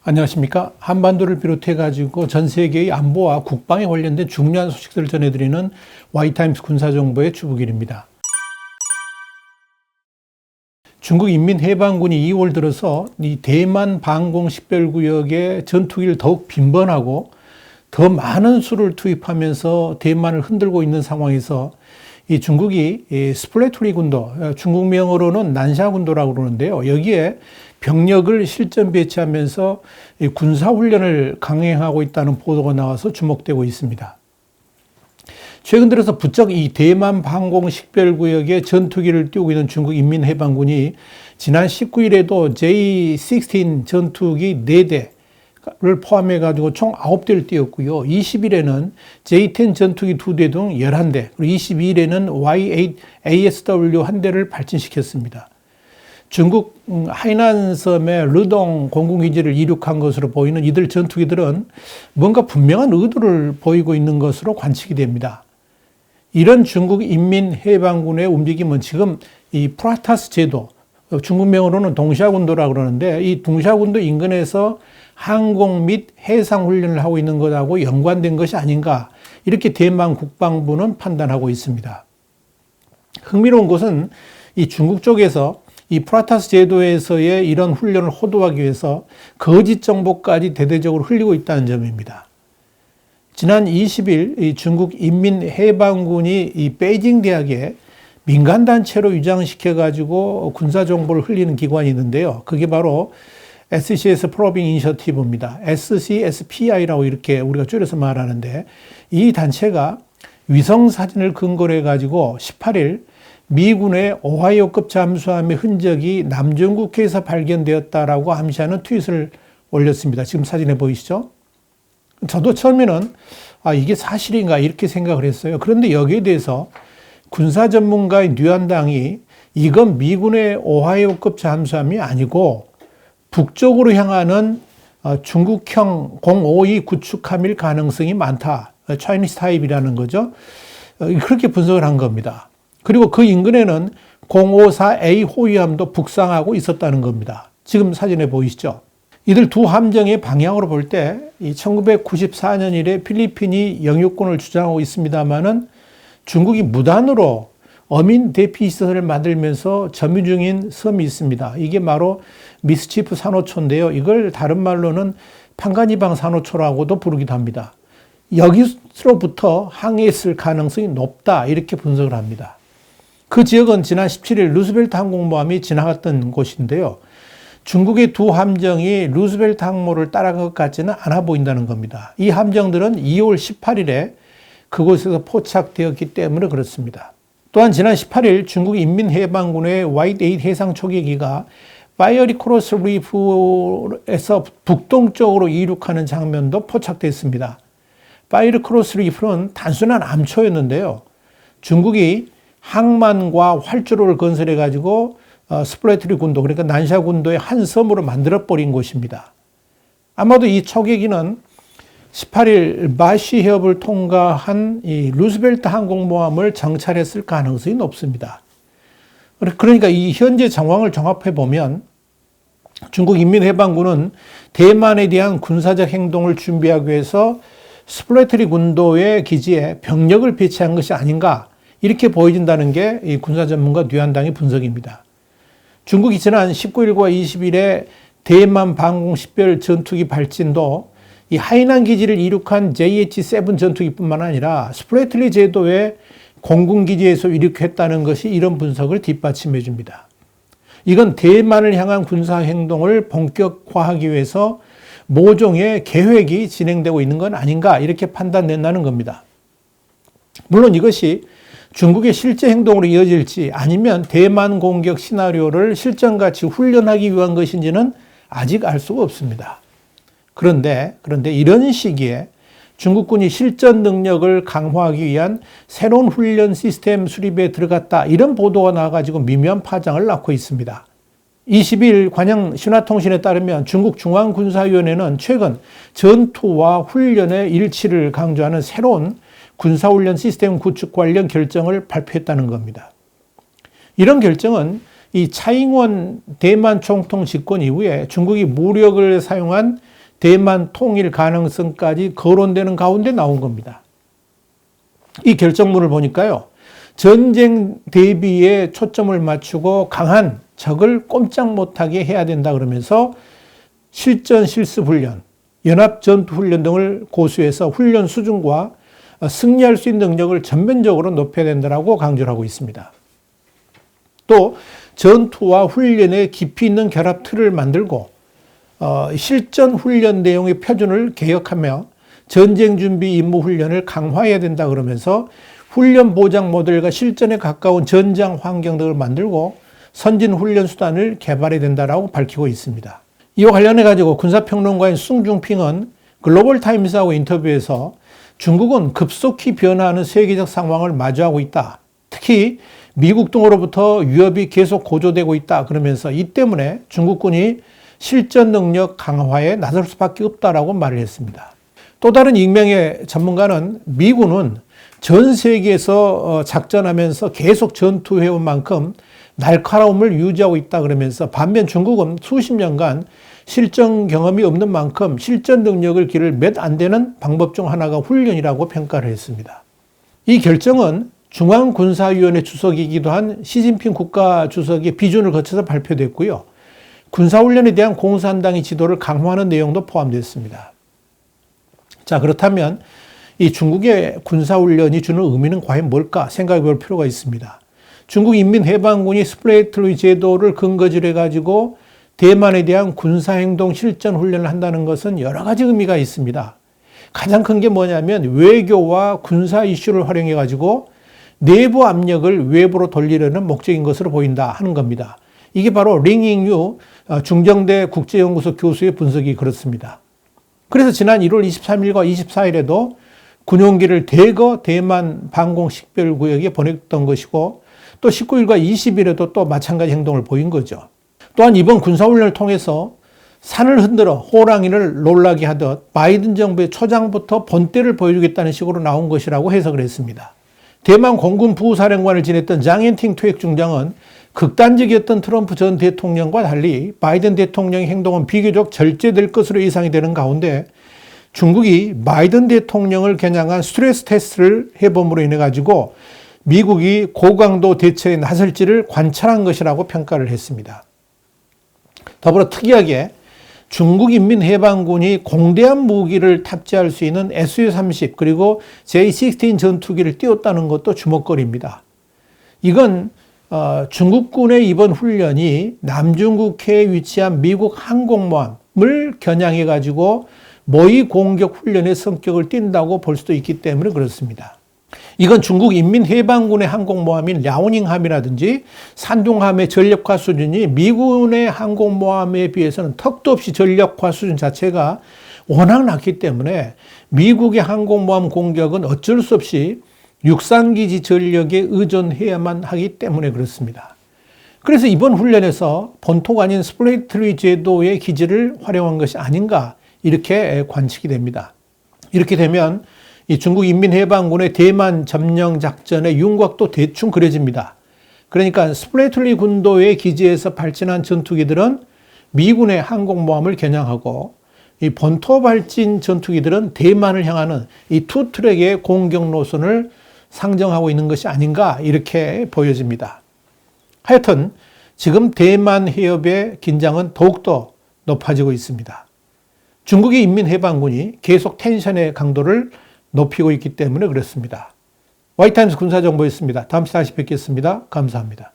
안녕하십니까. 한반도를 비롯해 가지고 전 세계의 안보와 국방에 관련된 중요한 소식들을 전해드리는 와이타임스 군사정보의 주부길입니다. 중국 인민해방군이 2월 들어서 이 대만 방공 식별구역에 전투기를 더욱 빈번하고 더 많은 수를 투입하면서 대만을 흔들고 있는 상황에서 이 중국이 스플래투리 군도, 중국명으로는 난샤군도라고 그러는데요. 여기에 병력을 실전 배치하면서 군사훈련을 강행하고 있다는 보도가 나와서 주목되고 있습니다. 최근 들어서 부쩍 이 대만 방공 식별구역에 전투기를 띄우고 있는 중국 인민해방군이 지난 19일에도 J-16 전투기 4대를 포함해가지고 총 9대를 띄웠고요. 20일에는 J-10 전투기 2대 등 11대, 그리고 22일에는 Y-8 ASW 1대를 발진시켰습니다. 중국 하이난섬의 르동 공군기지를 이륙한 것으로 보이는 이들 전투기들은 뭔가 분명한 의도를 보이고 있는 것으로 관측이 됩니다. 이런 중국 인민해방군의 움직임은 지금 이 프라타스 제도, 중국명으로는 동샤군도라고 그러는데 이 동샤군도 인근에서 항공 및 해상 훈련을 하고 있는 것하고 연관된 것이 아닌가, 이렇게 대만 국방부는 판단하고 있습니다. 흥미로운 것은 이 중국 쪽에서 이 프라타스 제도에서의 이런 훈련을 호도하기 위해서 거짓 정보까지 대대적으로 흘리고 있다는 점입니다. 지난 20일 이 중국 인민해방군이 이 베이징 대학에 민간단체로 위장시켜가지고 군사정보를 흘리는 기관이 있는데요. 그게 바로 SCS 프로빙 이니셔티브입니다. SCSPI라고 이렇게 우리가 줄여서 말하는데, 이 단체가 위성사진을 근거로 해가지고 18일 미군의 오하이오급 잠수함의 흔적이 남중국해에서 발견되었다라고 암시하는 트윗을 올렸습니다. 지금 사진에 보이시죠? 저도 처음에는 이게 사실인가 이렇게 생각을 했어요. 그런데 여기에 대해서 군사 전문가인 류안당이 이건 미군의 오하이오급 잠수함이 아니고 북쪽으로 향하는 중국형 052 구축함일 가능성이 많다. 차이니스 타입이라는 거죠. 그렇게 분석을 한 겁니다. 그리고 그 인근에는 054A 호위함도 북상하고 있었다는 겁니다. 지금 사진에 보이시죠? 이들 두 함정의 방향으로 볼 때 1994년 이래 필리핀이 영유권을 주장하고 있습니다만은 중국이 무단으로 어민 대피 시설을 만들면서 점유 중인 섬이 있습니다. 이게 바로 미스치프 산호초인데요. 이걸 다른 말로는 판가니방 산호초라고도 부르기도 합니다. 여기서부터 항해했을 가능성이 높다, 이렇게 분석을 합니다. 그 지역은 지난 17일 루스벨트 항공모함이 지나갔던 곳인데요. 중국의 두 함정이 루스벨트 항모를 따라간 것 같지는 않아 보인다는 겁니다. 이 함정들은 2월 18일에 그곳에서 포착되었기 때문에 그렇습니다. 또한 지난 18일 중국 인민해방군의 Y-8 해상 초계기가 파이어리 크로스 리프에서 북동쪽으로 이륙하는 장면도 포착됐습니다. 파이어리 크로스 리프는 단순한 암초였는데요. 중국이 항만과 활주로를 건설해가지고 스플래트리 군도, 그러니까 난샤 군도의 한 섬으로 만들어버린 곳입니다. 아마도 이 초계기는 18일 바시 해협을 통과한 이 루스벨트 항공모함을 정찰했을 가능성이 높습니다. 그러니까 이 현재 정황을 종합해 보면 중국 인민해방군은 대만에 대한 군사적 행동을 준비하기 위해서 스플래트리 군도의 기지에 병력을 배치한 것이 아닌가, 이렇게 보여진다는 게 이 군사 전문가 류안당의 분석입니다. 중국이 지난 19일과 20일에 대만 방공 식별 전투기 발진도 이 하이난 기지를 이륙한 JH-7 전투기뿐만 아니라 스플래틀리 제도의 공군기지에서 이륙했다는 것이 이런 분석을 뒷받침해 줍니다. 이건 대만을 향한 군사행동을 본격화하기 위해서 모종의 계획이 진행되고 있는 건 아닌가, 이렇게 판단된다는 겁니다. 물론 이것이 중국의 실제 행동으로 이어질지 아니면 대만 공격 시나리오를 실전같이 훈련하기 위한 것인지는 아직 알 수가 없습니다. 그런데 이런 시기에 중국군이 실전 능력을 강화하기 위한 새로운 훈련 시스템 수립에 들어갔다, 이런 보도가 나와가지고 미묘한 파장을 낳고 있습니다. 20일 관영 신화통신에 따르면 중국 중앙군사위원회는 최근 전투와 훈련의 일치를 강조하는 새로운 군사훈련 시스템 구축 관련 결정을 발표했다는 겁니다. 이런 결정은 이 차잉원 대만 총통 집권 이후에 중국이 무력을 사용한 대만 통일 가능성까지 거론되는 가운데 나온 겁니다. 이 결정문을 보니까요. 전쟁 대비에 초점을 맞추고 강한 적을 꼼짝 못하게 해야 된다 그러면서 실전 실습 훈련, 연합 전투 훈련 등을 고수해서 훈련 수준과 승리할 수 있는 능력을 전면적으로 높여야 된다고 강조를 하고 있습니다. 또 전투와 훈련의 깊이 있는 결합 틀을 만들고 실전 훈련 내용의 표준을 개혁하며 전쟁 준비 임무 훈련을 강화해야 된다 그러면서 훈련 보장 모델과 실전에 가까운 전장 환경 등을 만들고 선진 훈련 수단을 개발해야 된다라고 밝히고 있습니다. 이와 관련해 가지고 군사평론가인 숭중핑은 글로벌 타임스하고 인터뷰에서 중국은 급속히 변화하는 세계적 상황을 마주하고 있다. 특히 미국 등으로부터 위협이 계속 고조되고 있다. 그러면서 이 때문에 중국군이 실전 능력 강화에 나설 수밖에 없다라고 말을 했습니다. 또 다른 익명의 전문가는 미군은 전 세계에서 작전하면서 계속 전투해온 만큼 날카로움을 유지하고 있다 그러면서 반면 중국은 수십 년간 실전 경험이 없는 만큼 실전 능력을 기를 몇 안 되는 방법 중 하나가 훈련이라고 평가를 했습니다. 이 결정은 중앙군사위원회 주석이기도 한 시진핑 국가주석의 비준을 거쳐서 발표됐고요. 군사훈련에 대한 공산당의 지도를 강화하는 내용도 포함됐습니다. 자, 그렇다면 이 중국의 군사훈련이 주는 의미는 과연 뭘까 생각해 볼 필요가 있습니다. 중국 인민해방군이 스프레이틀리 제도를 근거지로 해가지고 대만에 대한 군사행동 실전 훈련을 한다는 것은 여러 가지 의미가 있습니다. 가장 큰 게 뭐냐면 외교와 군사 이슈를 활용해가지고 내부 압력을 외부로 돌리려는 목적인 것으로 보인다 하는 겁니다. 이게 바로 링잉유 중정대 국제연구소 교수의 분석이 그렇습니다. 그래서 지난 1월 23일과 24일에도 군용기를 대거 대만 방공 식별구역에 보냈던 것이고 또 19일과 20일에도 또 마찬가지 행동을 보인 거죠. 또한 이번 군사훈련을 통해서 산을 흔들어 호랑이를 놀라게 하듯 바이든 정부의 초장부터 본때를 보여주겠다는 식으로 나온 것이라고 해석을 했습니다. 대만 공군 부사령관을 지냈던 장앤팅 투액 중장은 극단적이었던 트럼프 전 대통령과 달리 바이든 대통령의 행동은 비교적 절제될 것으로 예상이 되는 가운데 중국이 바이든 대통령을 겨냥한 스트레스 테스트를 해봄으로 인해 가지고 미국이 고강도 대처에 나설지를 관찰한 것이라고 평가를 했습니다. 더불어 특이하게 중국인민해방군이 공대한 무기를 탑재할 수 있는 Su-30 그리고 J-16 전투기를 띄웠다는 것도 주목거리입니다. 이건 중국군의 이번 훈련이 남중국해에 위치한 미국 항공모함을 겨냥해 가지고 모의 공격 훈련의 성격을 띈다고 볼 수도 있기 때문에 그렇습니다. 이건 중국 인민해방군의 항공모함인 랴오닝함이라든지 산둥함의 전력화 수준이 미군의 항공모함에 비해서는 턱도 없이 전력화 수준 자체가 워낙 낮기 때문에 미국의 항공모함 공격은 어쩔 수 없이 육상기지 전력에 의존해야만 하기 때문에 그렇습니다. 그래서 이번 훈련에서 본토가 아닌 스프레이틀리 제도의 기지를 활용한 것이 아닌가 이렇게 관측이 됩니다. 이렇게 되면 이 중국 인민해방군의 대만 점령 작전의 윤곽도 대충 그려집니다. 그러니까 스프레이틀리 군도의 기지에서 발진한 전투기들은 미군의 항공모함을 겨냥하고 이 본토 발진 전투기들은 대만을 향하는 이 투 트랙의 공격 노선을 상정하고 있는 것이 아닌가 이렇게 보여집니다. 하여튼 지금 대만 해협의 긴장은 더욱더 높아지고 있습니다. 중국의 인민해방군이 계속 텐션의 강도를 높이고 있기 때문에 그렇습니다. 와이타임스 군사정보였습니다. 다음 시간에 다시 뵙겠습니다. 감사합니다.